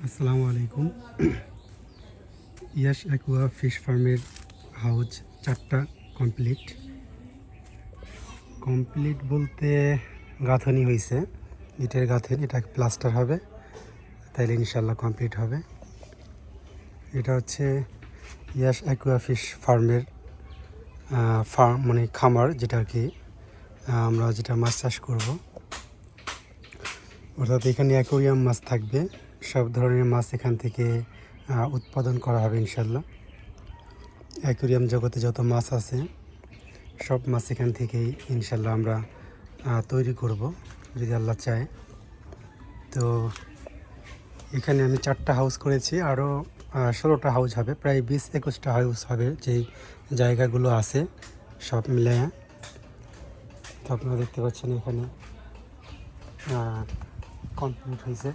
আসসালামু আলাইকুম। ইয়াস Aqua fish ফার্মের হাউজ 4টা কমপ্লিট বলতে গাঁথনি হয়েছে, ইটের গাঁথনি, এটা প্লাস্টার হবে, তাইলে ইনশাল্লাহ কমপ্লিট হবে। এটা হচ্ছে ইয়াস অ্যাকুয়া ফিশ ফার্মের ফার্ম মানে খামার, যেটা আর কি আমরা যেটা মাছ চাষ করব। অর্থাৎ এখানে অ্যাকোরিয়াম মাছ থাকবে, সব ধরনের মাছ এখান থেকে উৎপাদন করা হবে ইনশাল্লাহ। অ্যাকোরিয়াম জগতে যত মাছ আছে সব মাছ এখান থেকেই ইনশাল্লাহ আমরা তৈরি করব যদি আল্লাহ চায়। তো এখানে আমি 4টা হাউস করেছি, আরও 16টা হাউস হবে, প্রায় 20-21টা হাউস হবে যেই জায়গাগুলো আছে সব মিলে। তো আপনারা দেখতে পাচ্ছেন এখানে কমপ্লিট হয়েছে,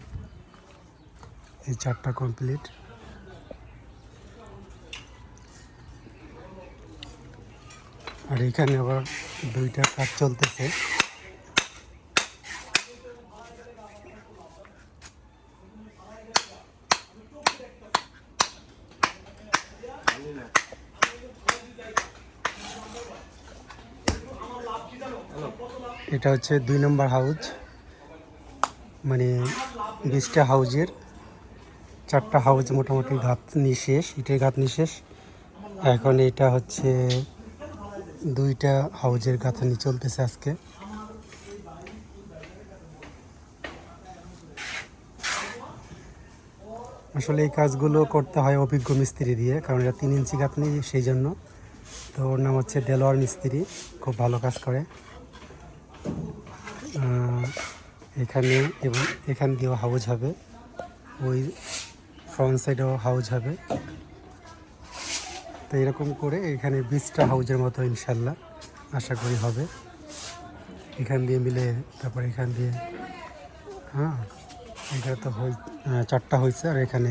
এই 4টা কমপ্লিট। আর এখানে আবার 2টা কাজ চলতেছে। এটা হচ্ছে 2 নম্বর হাউস, মানে 20টা হাউজের 4টা হাউজ মোটামুটি গাঁথনি শেষ, ইটের গাঁথনি শেষ। এখন এটা হচ্ছে 2টা হাউজের গাঁথনি চলতেছে আজকে। আসলে এই কাজগুলো করতে হয় অভিজ্ঞ মিস্ত্রি দিয়ে, কারণ এটা 3 ইঞ্চি গাঁথনি, সেই জন্য। তো ওর নাম হচ্ছে দেলোয়ার মিস্ত্রি, খুব ভালো কাজ করে। এখানে এবং এখান দিয়েও হাউজ হবে, ওই ফ্রন্ট সাইডেও হাউজ হবে। তো এরকম করে এখানে 20টা হাউজের মতো ইনশাল্লাহ আশা করি হবে। এখান দিয়ে মিলে তারপর এখান দিয়ে এখানে তো 4টা হয়েছে, আর এখানে